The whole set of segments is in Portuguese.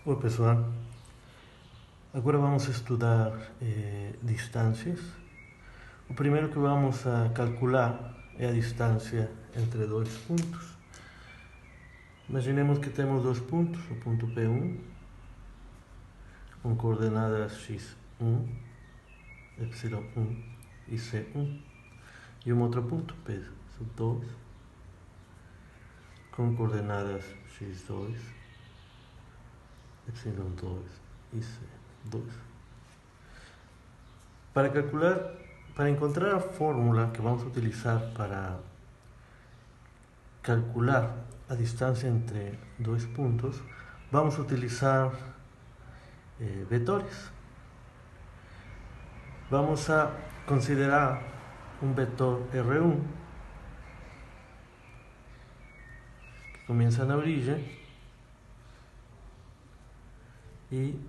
Oi pessoal, agora vamos estudar distâncias. O primeiro que vamos a calcular é a distância entre dois pontos. Imaginemos que temos dois pontos, o ponto P1 com coordenadas x1, y1 e c1, e um outro ponto P2 com coordenadas x2, y2 e c2. Para encontrar a fórmula que vamos a utilizar para calcular a distância entre dois pontos, vamos utilizar vetores. Vamos a considerar um vetor R1 que começa na origem e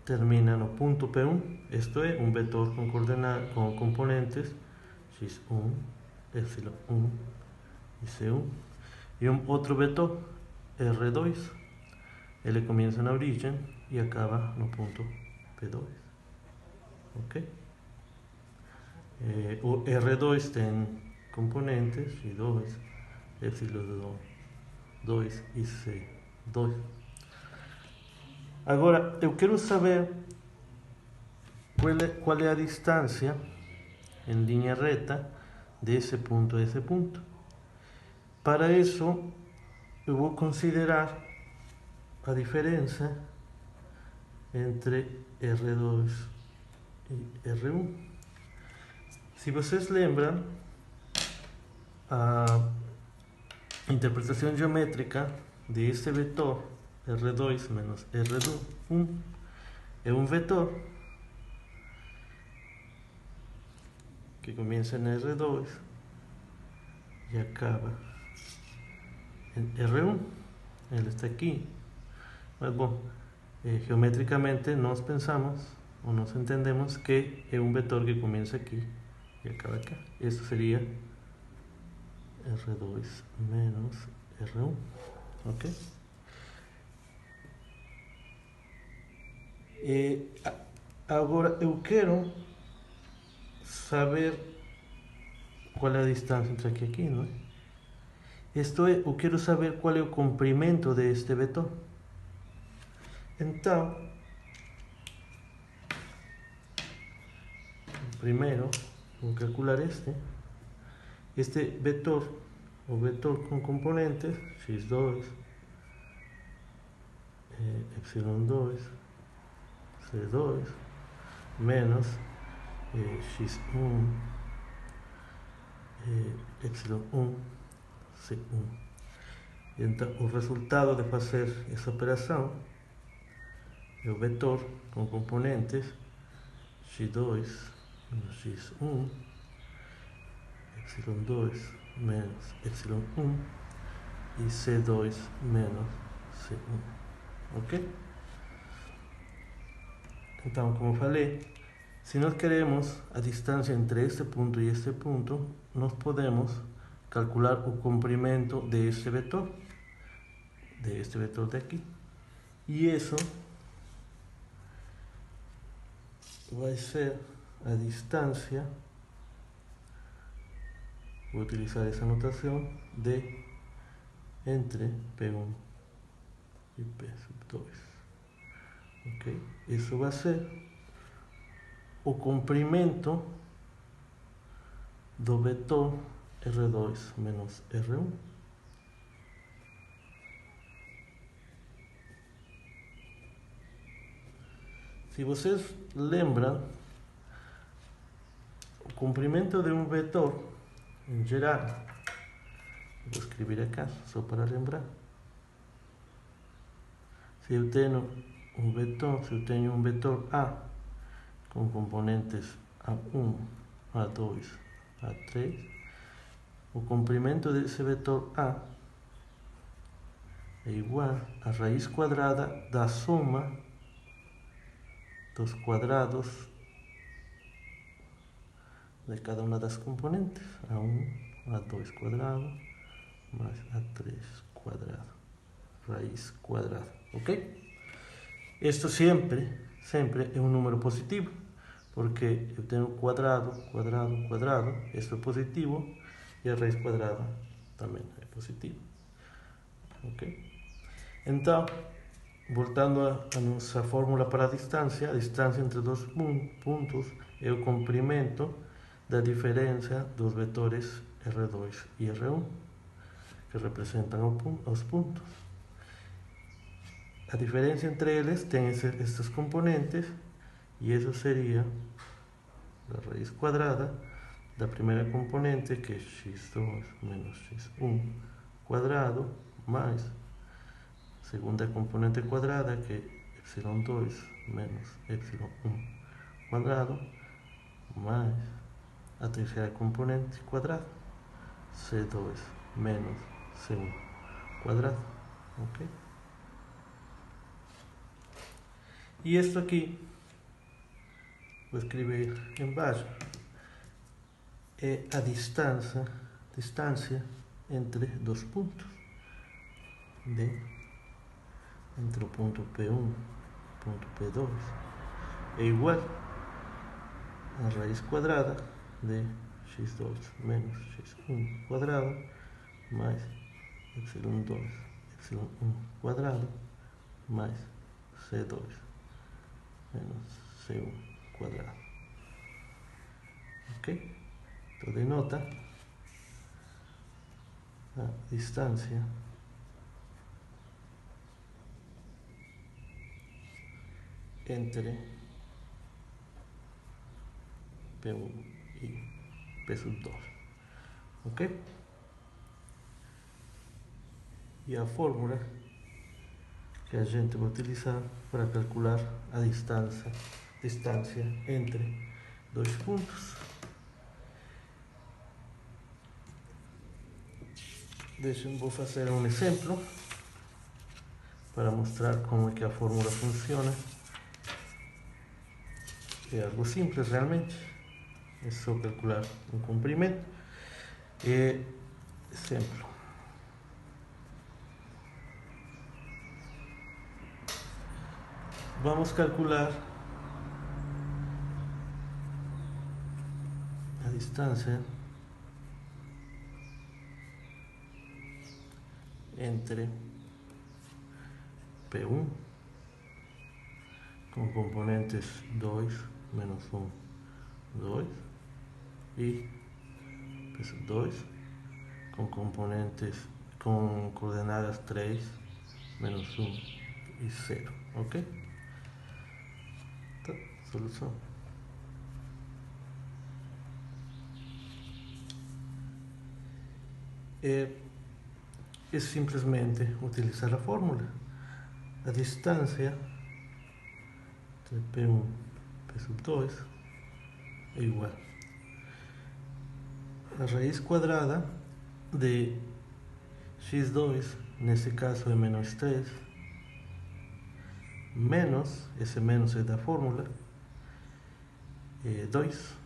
termina no ponto P1, isto é, um vetor com componentes x1, y1 e c1, e um outro vetor R2, ele começa na origem e acaba no ponto P2, ok? O R2 tem componentes x2, y2 e c2. Agora, eu quero saber qual é a distância em linha reta desse ponto a esse ponto. Para isso, eu vou considerar a diferença entre R2 e R1. Se vocês lembram, a interpretação geométrica desse vetor R2 menos R1 é um vetor que começa em R2 e acaba em R1. Ele está aqui. Mas bom, geometricamente nós pensamos ou nós entendemos que é um vetor que começa aqui e acaba aqui. Isso seria R2 menos R1, ok? Agora eu quero saber qual é a distância entre aqui e aqui, não é? Isto é, eu quero saber qual é o comprimento deste vetor. Então, primeiro vou calcular este vetor, o vetor com componentes x2, y2, c2 menos x1, y1, c1. Então, o resultado de fazer essa operação é o vetor com componentes x2 menos x1, y2 menos y1 e c2 menos c1, ok? Então, como falei, se nós queremos a distância entre este ponto e este ponto, nós podemos calcular o comprimento deste vetor daqui. E isso vai ser a distância, vou utilizar essa notação, de entre P1 e P2. Ok? Isso vai ser o comprimento do vetor R2 menos R1. Se vocês lembram, o comprimento de um vetor, em geral, vou escrever aqui só para lembrar. Se eu tenho um vetor A com componentes A1, A2, A3, o comprimento desse vetor A é igual à raiz quadrada da soma dos quadrados de cada uma das componentes, A1, A2 quadrado, mais A3 quadrado, raiz quadrada, ok? Esto siempre es un número positivo, porque yo tengo cuadrado, esto es positivo, y la raíz cuadrada también es positivo. Ok? Entonces, voltando a nossa fórmula para a distância entre dois pontos é o comprimento da diferença dos vetores R2 e R1, que representam os pontos. A diferença entre eles tem estes componentes, e isso seria a raiz quadrada da primeira componente, que é x2 menos x1 quadrado, mais segunda componente quadrada, que é y2 menos y1 quadrado, mais a terceira componente quadrada, c2 menos c1 quadrado. Ok? E isto aqui, vou escrever embaixo, é a distância entre dois pontos, entre o ponto P1 e o ponto P2, é igual a raiz quadrada de x2 menos x1 quadrado mais y2, y1 quadrado mais c2 menos c1 quadrado. Ok? Então denota a distância entre P1 e P2. Ok? E a fórmula que a gente vai utilizar para calcular a distância entre dois pontos. Vou fazer um exemplo para mostrar como é que a fórmula funciona. É algo simples realmente, é só calcular um comprimento. Exemplo. Vamos calcular a distância entre P1 com componentes 2 menos 1, 2, e P2 com componentes com coordenadas 3, menos 1 e 0. Ok? Então, solução. É simplesmente utilizar a fórmula. A distância entre P1 e P2 é igual a raiz quadrada de x2, nesse caso é menos 3, menos, esse menos é da fórmula, 2,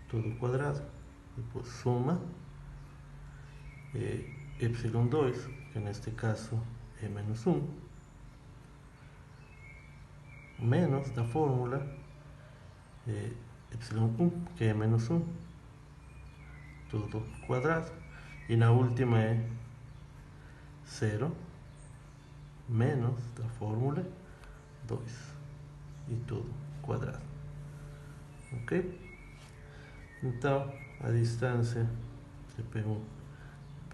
todo quadrado, depois soma, y2, que neste caso é menos 1, menos da fórmula, y1, que é menos 1, todo quadrado, e na última é 0, menos da fórmula 2, e todo quadrado. Ok? Então, a distância entre P1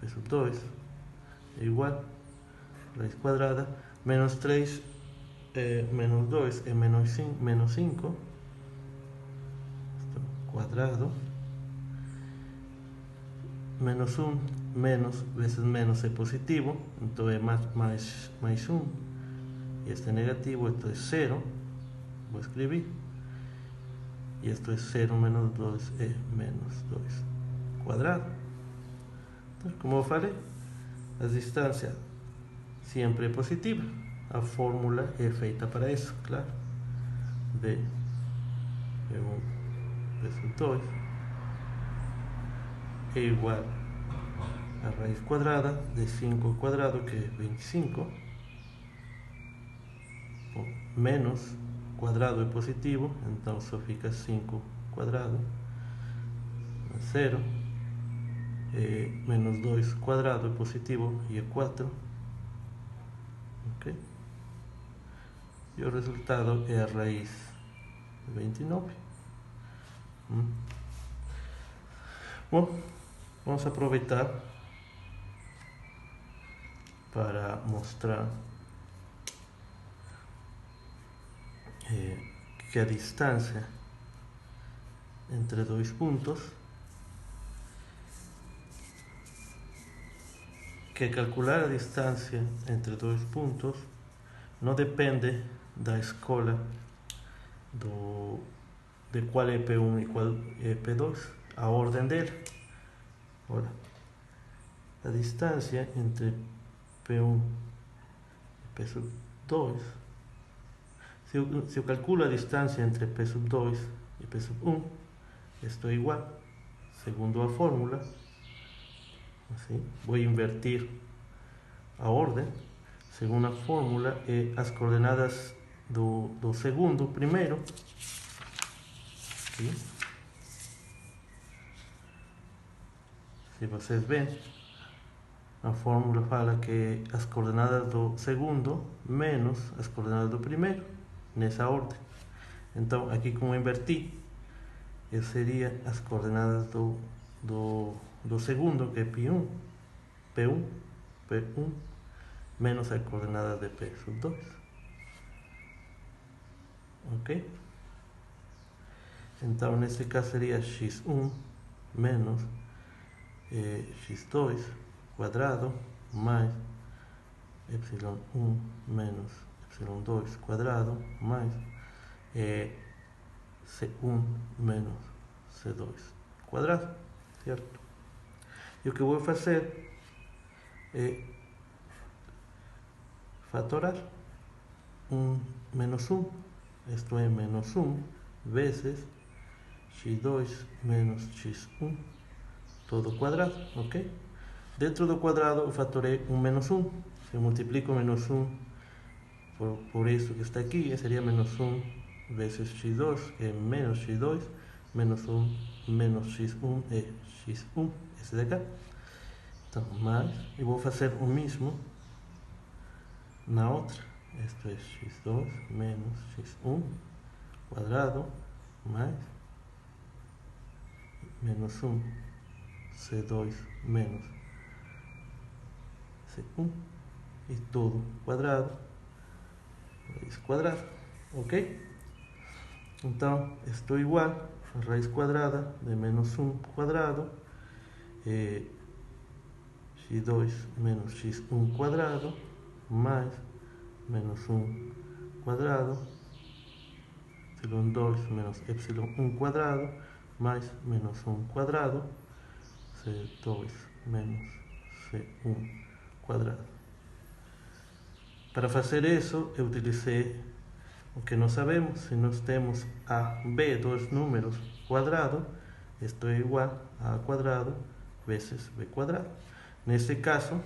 e P2 é igual a raiz quadrada, menos 3, menos 2 é menos 5, quadrado, menos 1, menos vezes menos é positivo, então é mais 1, e este é negativo, isto é 0, vou escrever, e isto é 0 menos 2 é menos 2 quadrado. Então, como eu falei, a distância sempre é positiva, a fórmula é feita para isso, claro, de P1 vezes 2 é igual a raiz quadrada de 5 ao quadrado, que é 25, menos quadrado é positivo, então só fica 5 quadrado, 0, menos 2 quadrado é positivo e é 4, ok? E o resultado é a raiz de 29. Bom, vamos aproveitar para mostrar que a distância entre dois pontos, que calcular a distância entre dois pontos não depende da escola de qual é P1 e qual é P2, a ordem dele. Ora, a distância entre P1 e P sub 2, se eu calculo a distância entre P sub 2 e P sub 1, isto é igual, segundo a fórmula, assim, vou invertir a ordem, segundo a fórmula, as coordenadas do segundo primeiro, aqui. Se vocês veem, a fórmula fala que as coordenadas do segundo menos as coordenadas do primeiro, nessa ordem. Então, aqui como inverti, seria as coordenadas do segundo, que é P1, menos as coordenadas de P sub 2. Ok? Então, nesse caso seria x1 menos x2 quadrado mais y1 menos y2 quadrado mais c1 menos c2 quadrado, certo? E o que eu vou fazer é fatorar 1 menos 1, isto é, menos 1 vezes x2 menos x1 todo quadrado, ok? Dentro do quadrado eu fatorei 1 menos 1, se eu multiplico menos 1 por isso que está aqui, seria menos 1 vezes x2, que é menos x2, menos 1 menos x1 é x1, esse daqui. Então, mais, e vou fazer o mesmo na outra, isto é x2 menos x1 quadrado mais menos 1 c2 menos c1 e todo quadrado, raiz quadrada, ok? Então, isto é igual a raiz quadrada de menos 1 quadrado x2 menos x1 quadrado mais menos 1 quadrado y2 menos y1 quadrado mais menos 1 quadrado c2 menos c1 quadrado. Para fazer isso, eu utilizei o que nós sabemos. Se nós temos a, b, dois números quadrado, isto é igual a quadrado vezes b quadrado. Neste caso,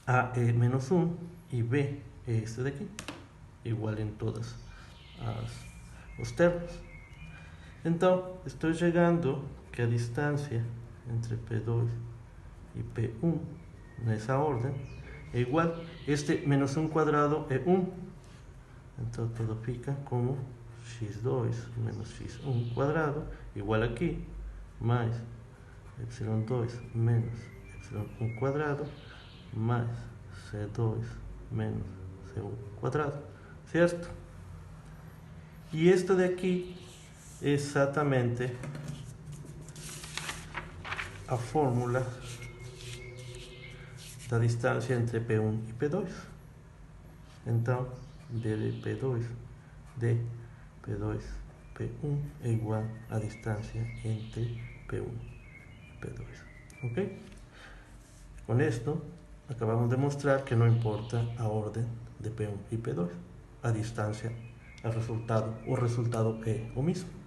a é menos 1 e b é este daqui, igual em todos os termos. Então, estou chegando que a distância entre P2 e P1, nessa ordem, é igual. Este menos 1 quadrado é 1. Então, tudo fica como x2 menos x1 quadrado, igual aqui, mais y2 menos y1 quadrado, mais c2 menos c1 quadrado, certo? E esta daqui é exatamente a fórmula da distância entre P1 e P2. Então, d de P2 P1 é igual à distância entre P1 e P2. Ok? Com isto, acabamos de mostrar que não importa a ordem de P1 e P2. A distância, o resultado é o mesmo.